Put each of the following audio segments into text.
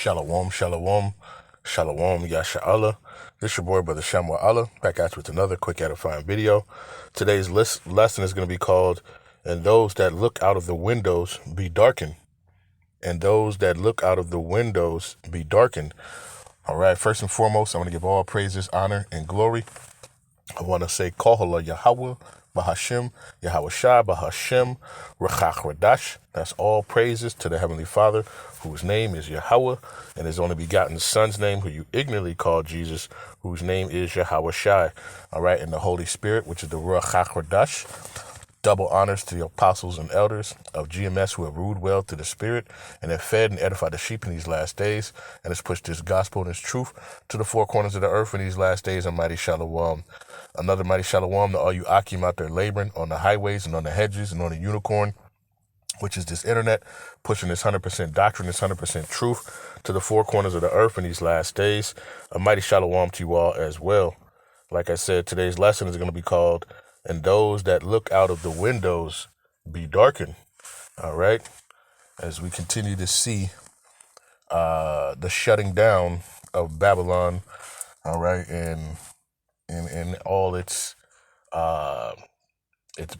Shalom, shalom, shalom, yasha'Allah. This your boy, Brother Shamwa Allah, back at you with another quick edifying video. Today's lesson is going to be called, "And those that look out of the windows be darkened." And those that look out of the windows be darkened. All right, first and foremost, I want to give all praises, honor, and glory. I want to say, Halal, Yahawah, Bahasham, Yahawashi, Bahasham, Rawchaa, Qadash. That's all praises to the Heavenly Father, whose name is Yahawah, and his only begotten Son's name, who you ignorantly call Jesus, whose name is Yahawashi. All right, and the Holy Spirit, which is the Rawchaa, Qadash. Double honors to the apostles and elders of GMS who have ruled well through the Spirit and have fed and edified the sheep in these last days, and has pushed this gospel and this truth to the four corners of the earth in these last days. And mighty shalom. Another mighty shalom to all you Akim out there laboring on the highways and on the hedges and on the unicorn, which is this internet, pushing this 100% doctrine, this 100% truth to the four corners of the earth in these last days. A mighty shalom to you all as well. Like I said, today's lesson is going to be called, "And those that look out of the windows be darkened." All right. As we continue to see the shutting down of Babylon, all right, and all its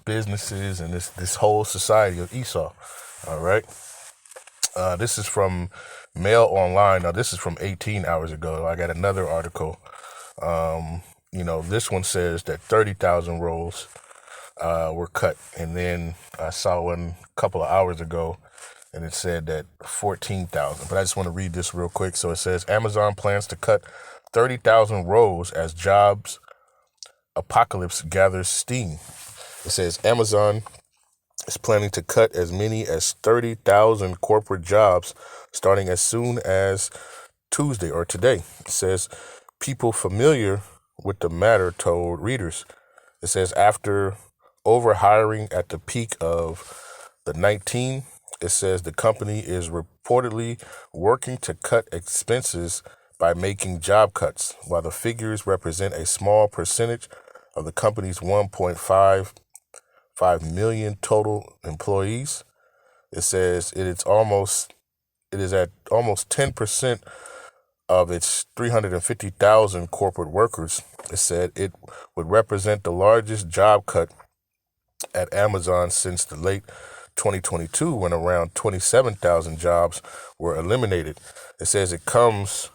businesses and this whole society of Esau. All right. This is from Mail Online. Now, this is from 18 hours ago. I got another article. This one says that 30,000 rolls were cut. And then I saw one a couple of hours ago, and it said that 14,000. But I just want to read this real quick. So it says, Amazon plans to cut 30,000 rolls as jobs apocalypse gathers steam. It says Amazon is planning to cut as many as 30,000 corporate jobs starting as soon as Tuesday or today. It says people familiar with the matter told readers. It says after overhiring at the peak of the 19, it says the company is reportedly working to cut expenses by making job cuts, while the figures represent a small percentage of the company's 1.55 million total employees. It says it is at almost 10% of its 350,000 corporate workers. It said it would represent the largest job cut at Amazon since the late 2022, when around 27,000 jobs were eliminated. It says it comes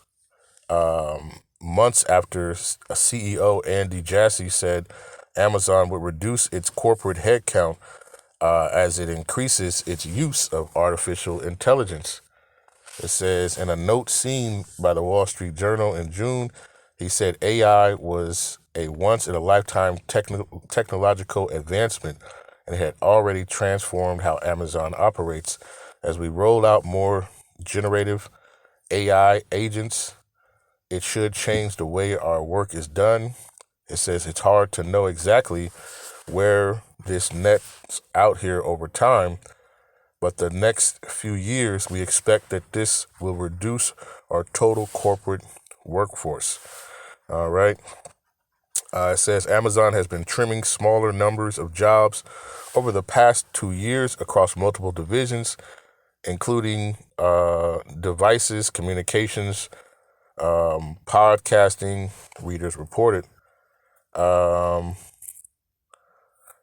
months after a CEO, Andy Jassy, said Amazon would reduce its corporate headcount as it increases its use of artificial intelligence. It says in a note seen by the Wall Street Journal in June, he said AI was a once-in-a-lifetime technological advancement and had already transformed how Amazon operates. As we roll out more generative AI agents, it should change the way our work is done. It says it's hard to know exactly where this nets out here over time, but the next few years, we expect that this will reduce our total corporate workforce. All right. It says Amazon has been trimming smaller numbers of jobs over the past 2 years across multiple divisions, including devices, communications, podcasting, readers reported.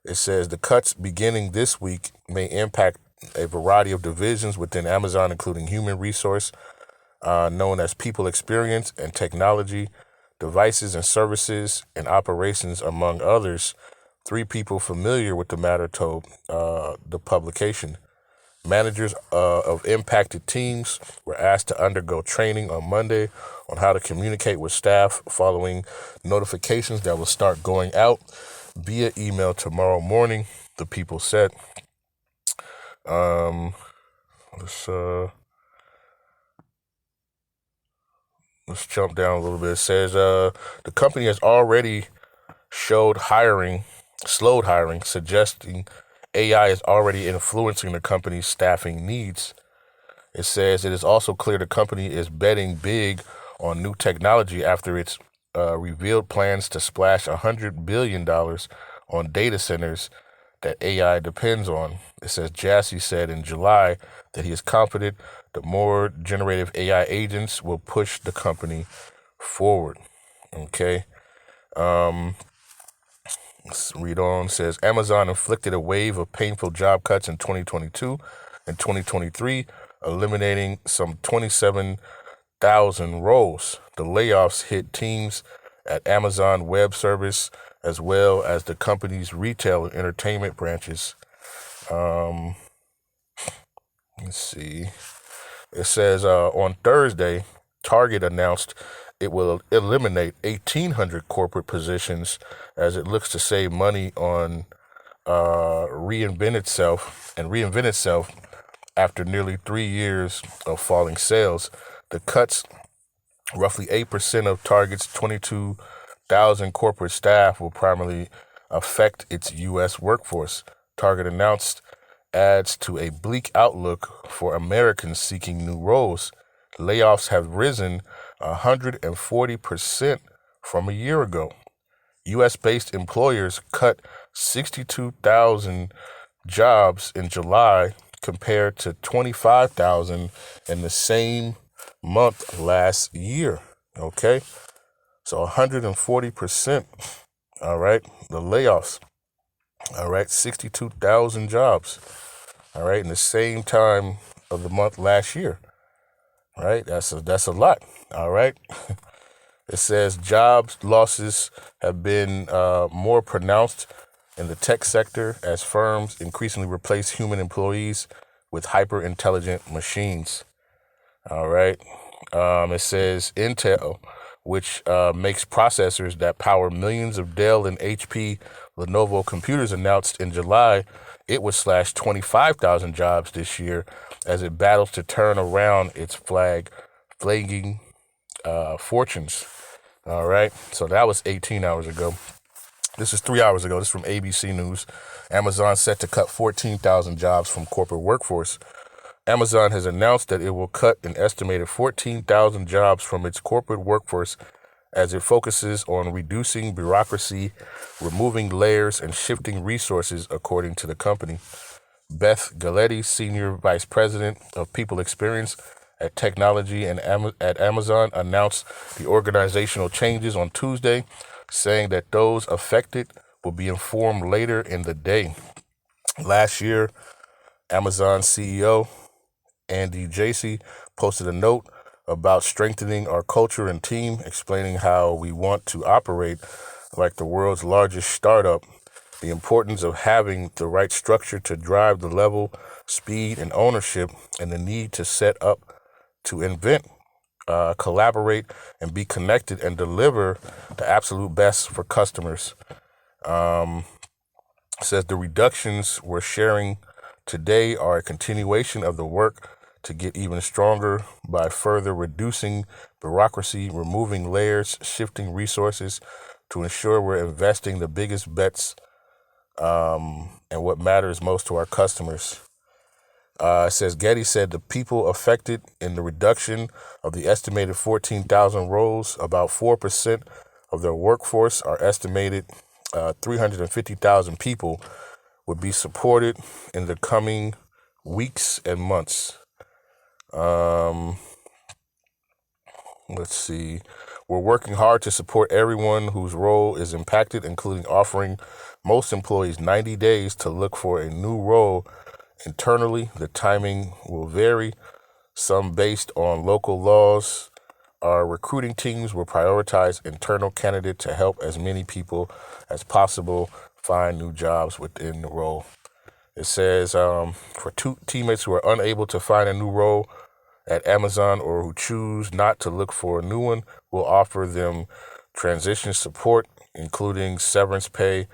It says the cuts beginning this week may impact a variety of divisions within Amazon, including human resource, known as people experience, and technology, devices and services, and operations, among others. 3 people familiar with the matter told the publication. Managers of impacted teams were asked to undergo training on Monday on how to communicate with staff following notifications that will start going out via email tomorrow morning, the people said. Let's jump down a little bit. It says the company has already slowed hiring, suggesting AI is already influencing the company's staffing needs. It says it is also clear the company is betting big on new technology after its revealed plans to splash $100 billion on data centers that AI depends on. It says Jassy said in July that he is confident The more generative AI agents will push the company forward. Okay. Let's read on. It says Amazon inflicted a wave of painful job cuts in 2022 and 2023, eliminating some 27,000 roles. The layoffs hit teams at Amazon Web Service as well as the company's retail and entertainment branches. Let's see. It says on Thursday, Target announced it will eliminate 1,800 corporate positions as it looks to save money on reinvent itself after nearly 3 years of falling sales. The cuts, roughly 8% of Target's 22,000 corporate staff, will primarily affect its U.S. workforce. Target announced adds to a bleak outlook for Americans seeking new roles. Layoffs have risen 140% from a year ago. U.S.-based employers cut 62,000 jobs in July compared to 25,000 in the same month last year. Okay, so 140%. All right, the layoffs. All right, 62,000 jobs. All right, in the same time of the month last year. All right, that's a lot. All right. It says jobs losses have been more pronounced in the tech sector as firms increasingly replace human employees with hyper-intelligent machines. All right. It says Intel, which makes processors that power millions of Dell and HP Lenovo computers, announced in July it would slash 25,000 jobs this year as it battles to turn around its flagging fortunes. All right, so that was 18 hours ago. This is 3 hours ago. This is from ABC News. Amazon set to cut 14,000 jobs from corporate workforce. Amazon has announced that it will cut an estimated 14,000 jobs from its corporate workforce as it focuses on reducing bureaucracy, removing layers, and shifting resources, according to the company. Beth Galetti, Senior Vice President of People Experience at Technology and at Amazon, announced the organizational changes on Tuesday, saying that those affected will be informed later in the day. Last year, Amazon CEO Andy Jassy posted a note about strengthening our culture and team, explaining how we want to operate like the world's largest startup, the importance of having the right structure to drive the level, speed, and ownership, and the need to set up to invent, collaborate, and be connected and deliver the absolute best for customers. Says the reductions we're sharing today are a continuation of the work to get even stronger by further reducing bureaucracy, removing layers, shifting resources to ensure we're investing the biggest bets and what matters most to our customers. It says Getty said the people affected in the reduction of the estimated 14,000 roles, about 4% of their workforce, are estimated 350,000 people, would be supported in the coming weeks and months. Let's see. We're working hard to support everyone whose role is impacted, including offering most employees 90 days to look for a new role internally. The timing will vary, some based on local laws. Our recruiting teams will prioritize internal candidates to help as many people as possible find new jobs within the role. It says for two teammates who are unable to find a new role at Amazon or who choose not to look for a new one, we'll offer them transition support, including severance pay,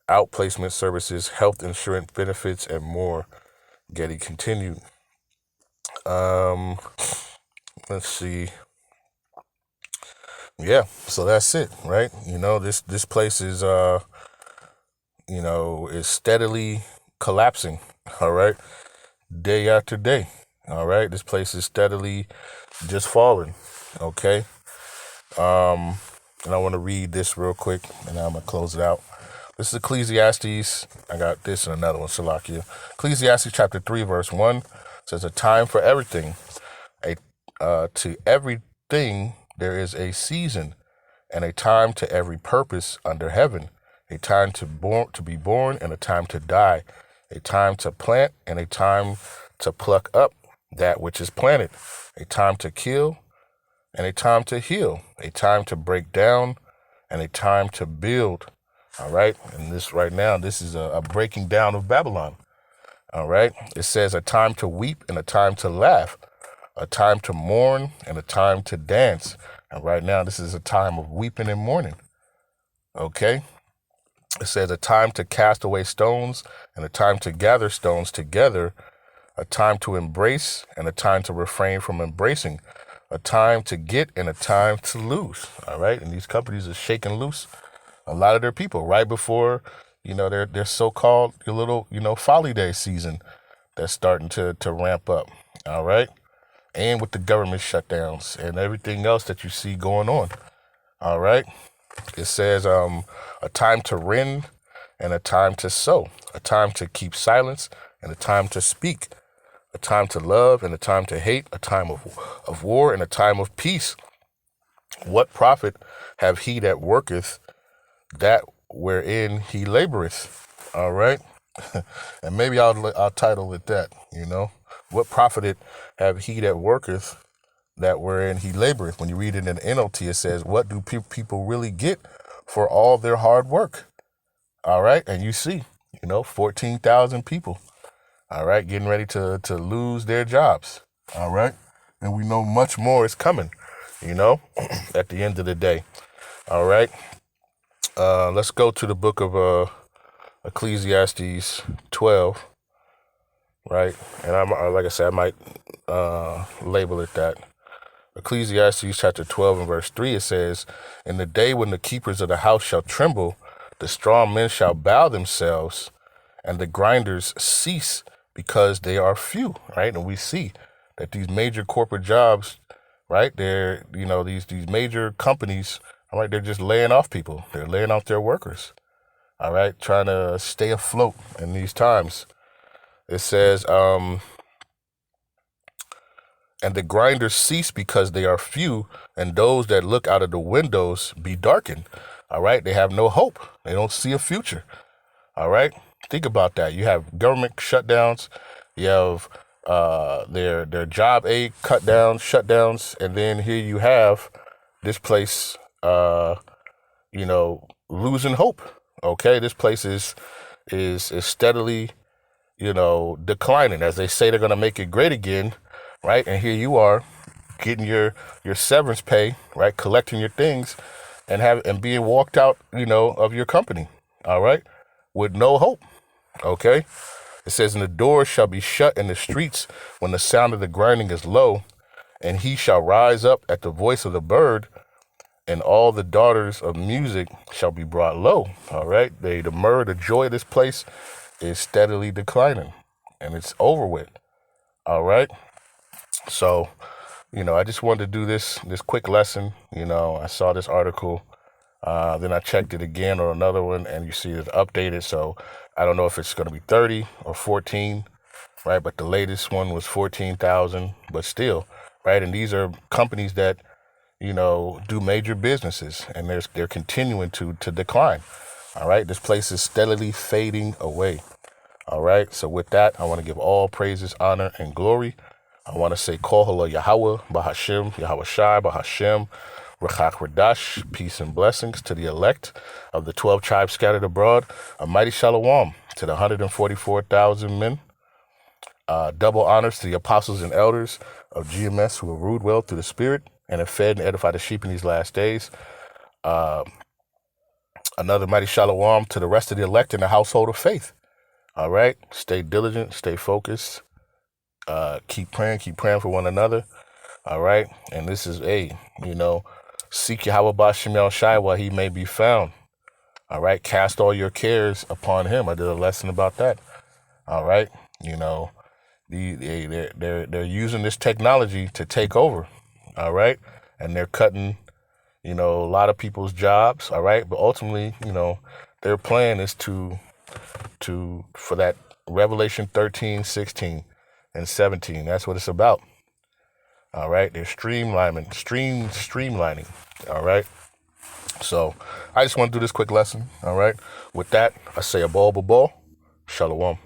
outplacement services, health insurance benefits, and more. Getty continued. Let's see. Yeah, so that's it, right? This place is is steadily collapsing, all right? Day after day. All right, this place is steadily just falling. Okay. And I want to read this real quick and I'm gonna close it out. This is Ecclesiastes. I got this and another one, Salakia. Ecclesiastes chapter 3, verse 1 says, a time for everything, To everything there is a season, and a time to every purpose under heaven, a time to be born and a time to die, a time to plant and a time to pluck up that which is planted, a time to kill and a time to heal, a time to break down and a time to build. All right. And this right now, this is a breaking down of Babylon. All right. It says a time to weep and a time to laugh, a time to mourn and a time to dance. And right now, this is a time of weeping and mourning. Okay. It says a time to cast away stones and a time to gather stones together, a time to embrace and a time to refrain from embracing, a time to get and a time to lose. All right. And these companies are shaking loose a lot of their people right before, their so-called little, folly day season that's starting to ramp up. All right. And with the government shutdowns and everything else that you see going on. All right. It says a time to rend and a time to sow, a time to keep silence and a time to speak, a time to love and a time to hate, a time of war and a time of peace. What profit have he that worketh that wherein he laboreth? All right. And maybe I'll title it that, what profited have he that worketh that wherein he laboreth? When you read it in the NLT, it says, what do people really get for all their hard work? All right. And you see, 14,000 people, all right, getting ready to lose their jobs. All right. And we know much more is coming, at the end of the day. All right. Let's go to the book of Ecclesiastes 12. Right. And like I said, I might label it that. Ecclesiastes chapter 12 and verse 3, it says, in the day when the keepers of the house shall tremble, the strong men shall bow themselves, and the grinders cease because they are few, right? And we see that these major corporate jobs, right, they're, these major companies, all right, they're just laying off people. They're laying off their workers, all right, trying to stay afloat in these times. It says, and the grinders cease because they are few, and those that look out of the windows be darkened. All right. They have no hope. They don't see a future. All right. Think about that. You have government shutdowns. You have their job aid shutdowns. And then here you have this place, losing hope. OK, this place is steadily, declining. As they say, they're going to make it great again. Right. And here you are getting your severance pay, right, collecting your things and being walked out, of your company. All right. With no hope. OK, it says, and the doors shall be shut in the streets when the sound of the grinding is low, and he shall rise up at the voice of the bird, and all the daughters of music shall be brought low. All right. The myrrh, the joy of this place is steadily declining, and it's over with. All right. So, I just wanted to do this quick lesson. I saw this article, then I checked it again on another one, and you see it's updated. So I don't know if it's going to be 30 or 14, right? But the latest one was 14,000, but still, right? And these are companies that, do major businesses, and they're continuing to decline. All right. This place is steadily fading away. All right. So with that, I want to give all praises, honor, and glory. I want to say, Call Halal Yahawah, Bahasham, Yahawashi, Bahasham, Rawchaa, Qadash, peace and blessings to the elect of the 12 tribes scattered abroad. A mighty shalom to the 144,000 men. Double honors to the apostles and elders of GMS who have ruled well through the Spirit and have fed and edified the sheep in these last days. Another mighty shalom to the rest of the elect in the household of faith. All right. Stay diligent, stay focused. Keep praying for one another. All right. And this is seek Yahawah Bahasham while he may be found. All right. Cast all your cares upon him. I did a lesson about that. All right. They're using this technology to take over. All right. And they're cutting, a lot of people's jobs. All right. But ultimately, their plan is for that Revelation 13, 16 and 17. That's what it's about. All right, they're streamlining. All right. So I just want to do this quick lesson. All right. With that, I say a ball. Shalom.